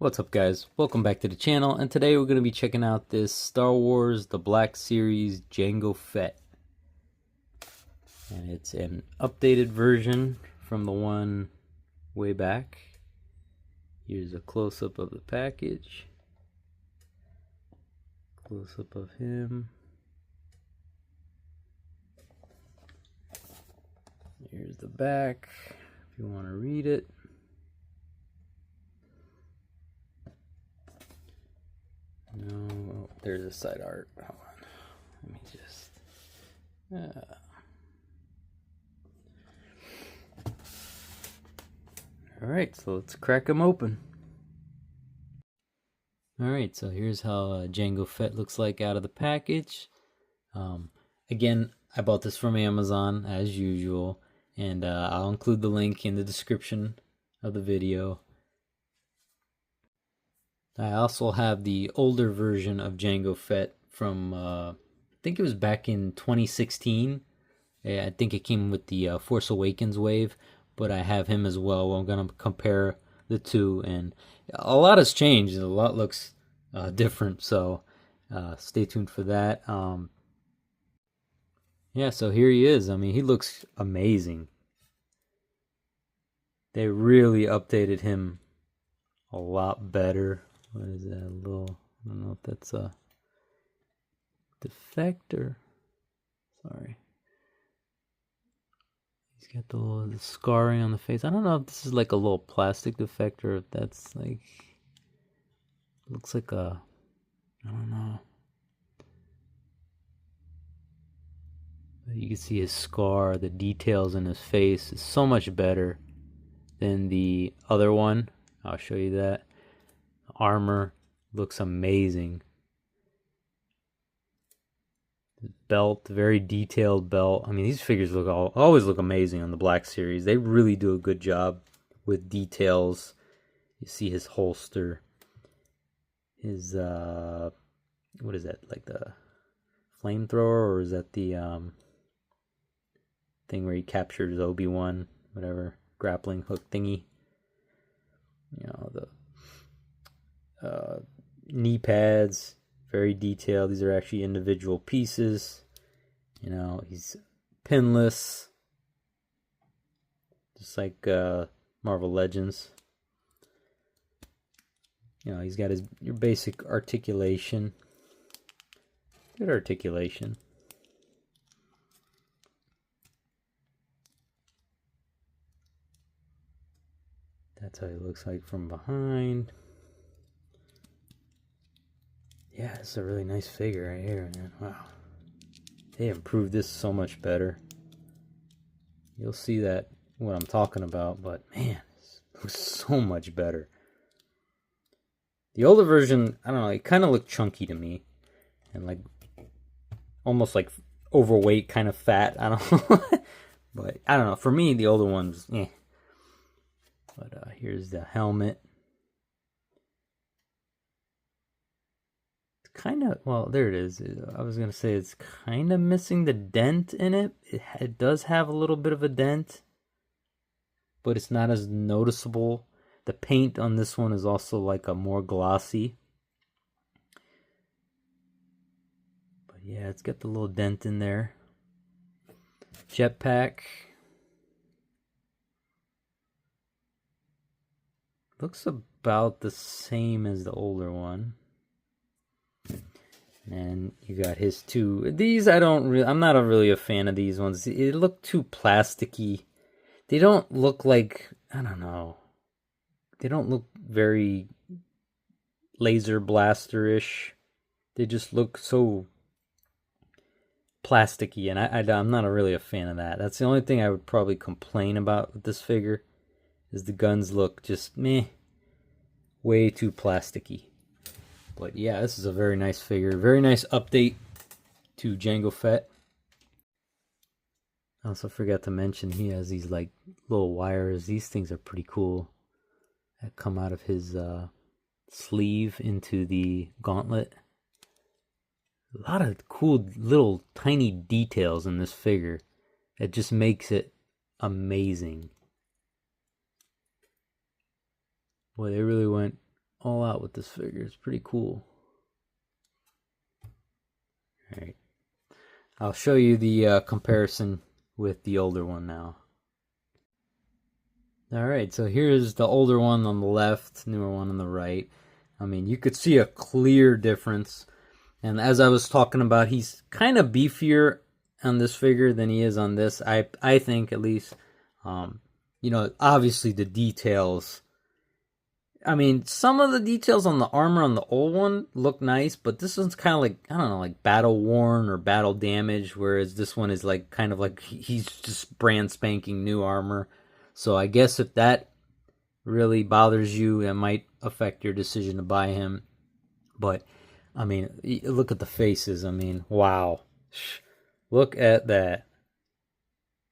What's up, guys? Welcome back to the channel, and today we're going to be checking out this Star Wars The Black Series Jango Fett. And it's an updated version from the one way back. Here's a close-up of the package. Close-up of him. Here's the back, if you want to read it. No, there's a side art. Hold on. Let me just. Alright, so let's crack them open. Alright, so here's how Jango Fett looks like out of the package. Again, I bought this from Amazon, as usual, and I'll include the link in the description of the video. I also have the older version of Jango Fett from, I think it was back in 2016. I think it came with the Force Awakens wave, but I have him as well. I'm going to compare the two, and a lot has changed. A lot looks different, so stay tuned for that. Yeah, so here he is. I mean, he looks amazing. They really updated him a lot better. What is that? A little, I don't know if that's a defect or, sorry. He's got the scarring on the face. I don't know if this is like a little plastic defect or if that's like, looks like a, I don't know. You can see his scar, the details in his face is so much better than the other one. I'll show you that. Armor looks amazing. Belt, very detailed belt. I mean, these figures always look amazing on the Black Series. They really do a good job with details. You see his holster, his what is that, like the flamethrower, or is that the thing where he captures Obi-Wan, whatever, grappling hook thingy? You know, the knee pads, very detailed. These are actually individual pieces. You know, he's pinless, just like Marvel Legends. You know, he's got your basic articulation. Good articulation. That's how he looks like from behind. Yeah, it's a really nice figure right here, man. Wow. They improved this so much better. You'll see that what I'm talking about, but man, it looks so much better. The older version, I don't know, it kind of looked chunky to me. And like, almost like overweight, kind of fat. I don't know. But I don't know. For me, the older ones, eh. But here's the helmet. Kind of, well, there it is. I was gonna say it's kind of missing the dent in it. It does have a little bit of a dent, but it's not as noticeable. The paint on this one is also like a more glossy. But yeah, it's got the little dent in there. Jetpack. Looks about the same as the older one. And you got his two. These I'm not really a fan of these ones. They look too plasticky. They don't look like, I don't know. They don't look very laser blaster-ish. They just look so plasticky, and I'm not really a fan of that. That's the only thing I would probably complain about with this figure, is the guns look just meh, way too plasticky. But yeah, this is a very nice figure. Very nice update to Jango Fett. I also forgot to mention he has these like little wires. These things are pretty cool that come out of his sleeve into the gauntlet. A lot of cool little tiny details in this figure that just makes it amazing. Boy, they really went all out with this figure. It's pretty cool. All right. I'll show you the comparison with the older one now. All right, so here's the older one on the left, newer one on the right. I mean, you could see a clear difference. And as I was talking about, he's kind of beefier on this figure than he is on this. I think, at least. You know, obviously the details. I mean, some of the details on the armor on the old one look nice, but this one's kind of like, I don't know, like battle worn or battle damaged, whereas this one is like kind of like he's just brand spanking new armor. So I guess if that really bothers you, it might affect your decision to buy him. But I mean, look at the faces. I mean, wow. Look at that.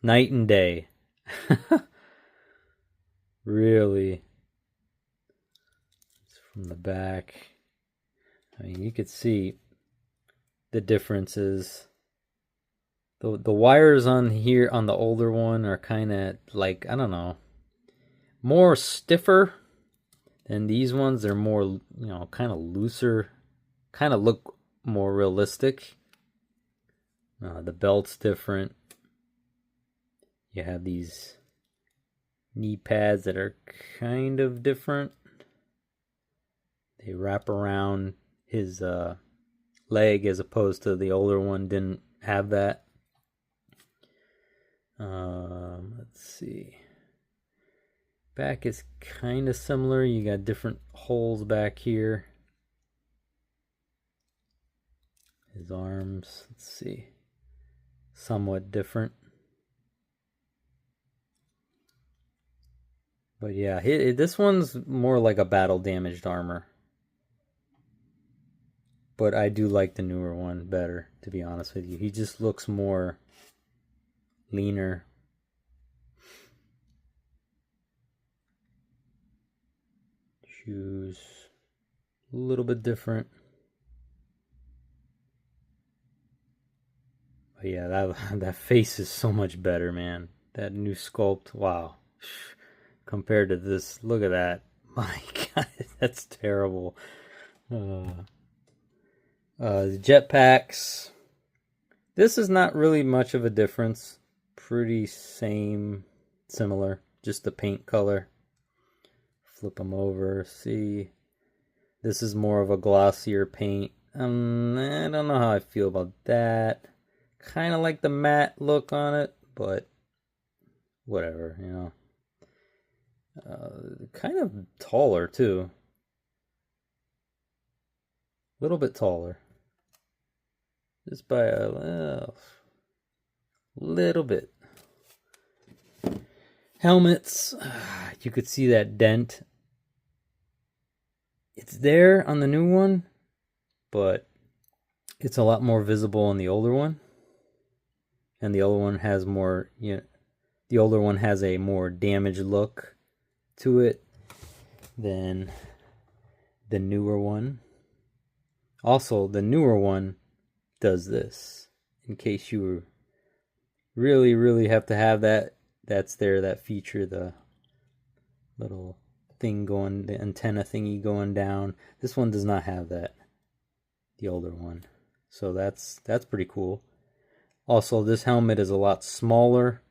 Night and day. Really. It's from the back. I mean, you could see the differences. The wires on here on the older one are kind of like, I don't know, more stiffer than these ones. They're more, you know, kind of looser, kind of look more realistic. The belt's different. You have these knee pads that are kind of different. They wrap around his leg as opposed to the older one didn't have that. Let's see. Back is kind of similar. You got different holes back here. His arms, let's see, somewhat different. But yeah, this one's more like a battle damaged armor. But I do like the newer one better, to be honest with you. He just looks more leaner. Shoes, a little bit different. But yeah, that face is so much better, man. That new sculpt, wow. Compared to this, look at that. My God, that's terrible. The jetpacks. This is not really much of a difference. Pretty similar. Just the paint color. Flip them over. See, this is more of a glossier paint. I don't know how I feel about that. Kind of like the matte look on it, but whatever, you know. Kind of taller too. A little bit taller. Just by a little bit. Helmets. You could see that dent. It's there on the new one, but it's a lot more visible on the older one. And the older one has more, you know, the older one has a more damaged look to it than the newer one. Also, the newer one does this. In case you really have to have that, that's there, that feature, the little thing going, the antenna thingy going down. This one does not have that, the older one. So that's pretty cool. Also, this helmet is a lot smaller,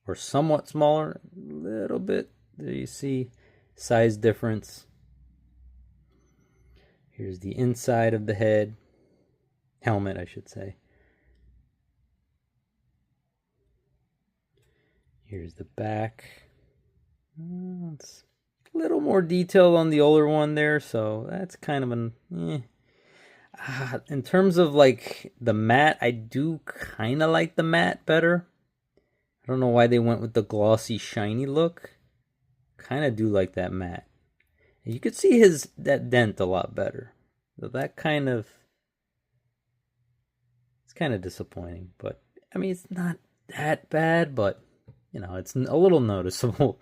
or somewhat smaller, a little bit. There you see size difference. Here's the inside of the head. Helmet, I should say. Here's the back. It's a little more detail on the older one there, so that's kind of an in terms of like the matte, I do kind of like the matte better. I don't know why they went with the glossy, shiny look. Kind of do like that matte. You could see that dent a lot better. So that kind of, it's kind of disappointing. But I mean, it's not that bad, but you know, it's a little noticeable.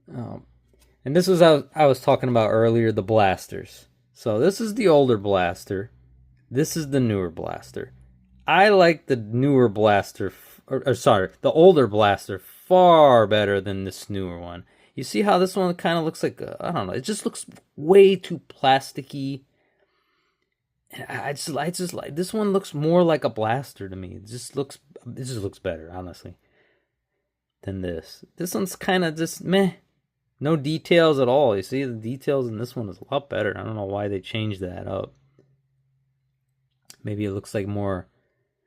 And this was I was talking about earlier, the blasters. So this is the older blaster. This is the newer blaster. I like the newer blaster, the older blaster far better than this newer one. You see how this one kind of looks like, I don't know, it just looks way too plasticky. And I just like, this one looks more like a blaster to me. It just looks better, honestly, than this. This one's kind of just meh. No details at all. You see, the details in this one is a lot better. I don't know why they changed that up. Maybe it looks like more.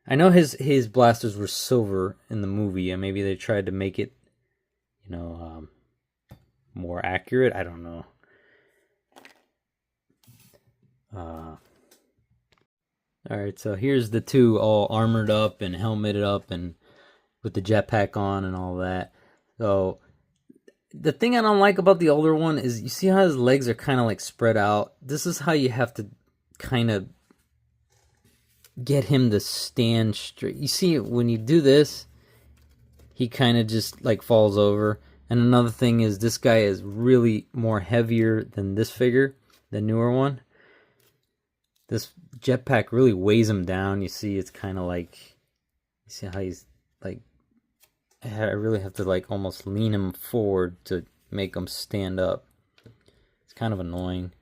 I know his blasters were silver in the movie, and maybe they tried to make it, more accurate. I don't know. All right, so here's the two all armored up and helmeted up and with the jetpack on and all that. So the thing I don't like about the older one is you see how his legs are kind of like spread out. This is how you have to kind of get him to stand straight. You see, when you do this, he kind of just like falls over. And another thing is this guy is really more heavier than this figure, the newer one. This jetpack really weighs him down. You see, it's kind of like, you see how he's like, I really have to like almost lean him forward to make him stand up. It's kind of annoying.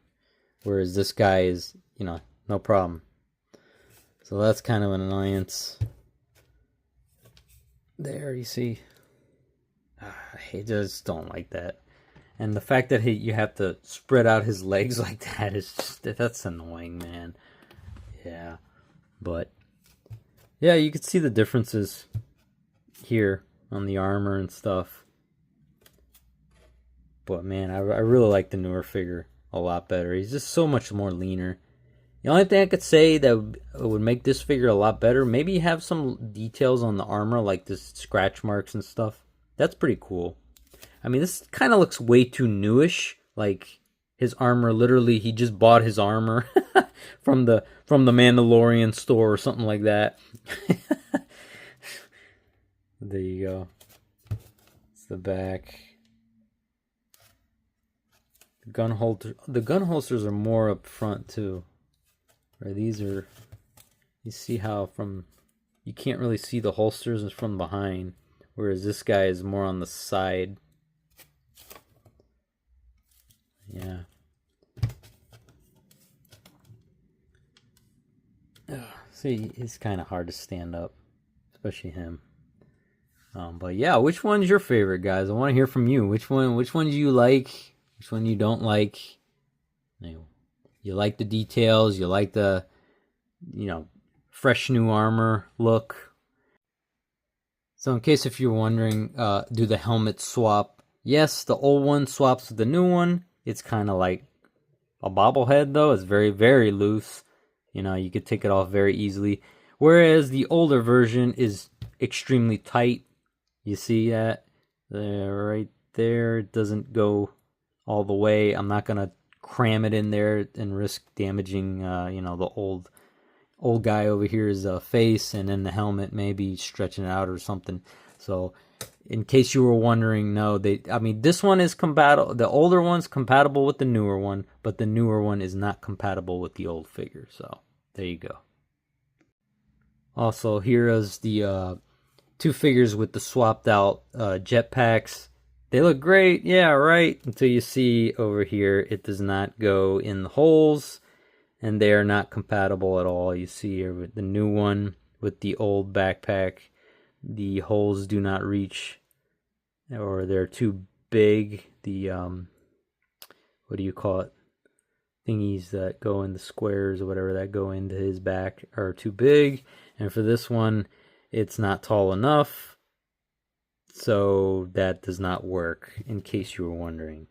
Whereas this guy is, no problem. So that's kind of an annoyance. There, you see. I just don't like that. And the fact that you have to spread out his legs like that is just, that's annoying, man. Yeah. But, yeah, you can see the differences here on the armor and stuff. But, man, I really like the newer figure a lot better. He's just so much more leaner. The only thing I could say that would make this figure a lot better, maybe have some details on the armor, like this scratch marks and stuff. That's pretty cool. I mean, this kind of looks way too newish. Like his armor, literally, he just bought his armor from the Mandalorian store or something like that. There you go. It's the back. The gun holsters are more up front too. Where these are, you see how you can't really see the holsters from behind, whereas this guy is more on the side. Yeah. See, it's kind of hard to stand up, especially him. But yeah, which one's your favorite, guys? I want to hear from you. Which one do you like? Which one you don't like? You like the details, you like the, fresh new armor look. So in case if you're wondering, do the helmets swap? Yes, the old one swaps with the new one. It's kind of like a bobblehead though. It's very, very loose. You could take it off very easily. Whereas the older version is extremely tight. You see that? Right there. It doesn't go all the way. I'm not going to cram it in there and risk damaging, the old guy over here's face, and then the helmet maybe stretching it out or something. So, in case you were wondering, no, this one is compatible. The older one's compatible with the newer one, but the newer one is not compatible with the old figure. So, there you go. Also, here is the two figures with the swapped out jetpacks. They look great, yeah, right, until you see over here it does not go in the holes, and they are not compatible at all. You see here with the new one with the old backpack, the holes do not reach, or they're too big. The, what do you call it? Thingies that go in the squares or whatever that go into his back are too big. And for this one, it's not tall enough. So that does not work, in case you were wondering.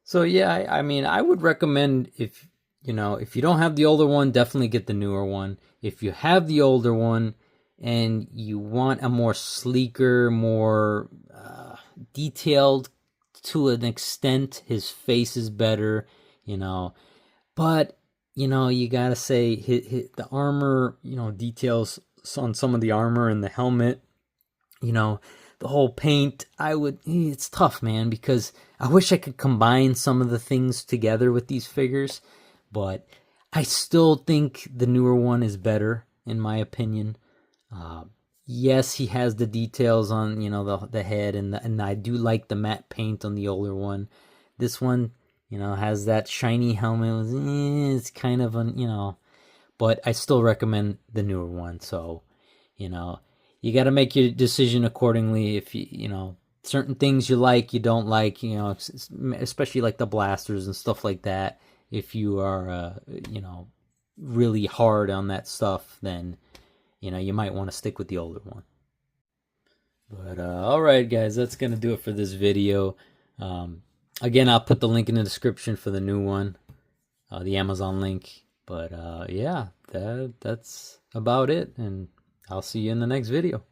So yeah, I mean, I would recommend if you don't have the older one, definitely get the newer one. If you have the older one and you want a more sleeker, more detailed to an extent, his face is better, But, you gotta say, the armor, details on some of the armor and the helmet, the whole paint, it's tough, man, because I wish I could combine some of the things together with these figures, but I still think the newer one is better, in my opinion. Yes, he has the details on, you know, the head, and I do like the matte paint on the older one. This one, you know, has that shiny helmet. It's kind of you know, but I still recommend the newer one. So, you know, you got to make your decision accordingly. If you know, certain things you like, you don't like, you know, especially like the blasters and stuff like that. If you are, you know, really hard on that stuff, then you know you might want to stick with the older one. But all right, guys, that's gonna do it for this video. Um, Again, I'll put the link in the description for the new one, the Amazon link. But yeah, that's about it, and I'll see you in the next video.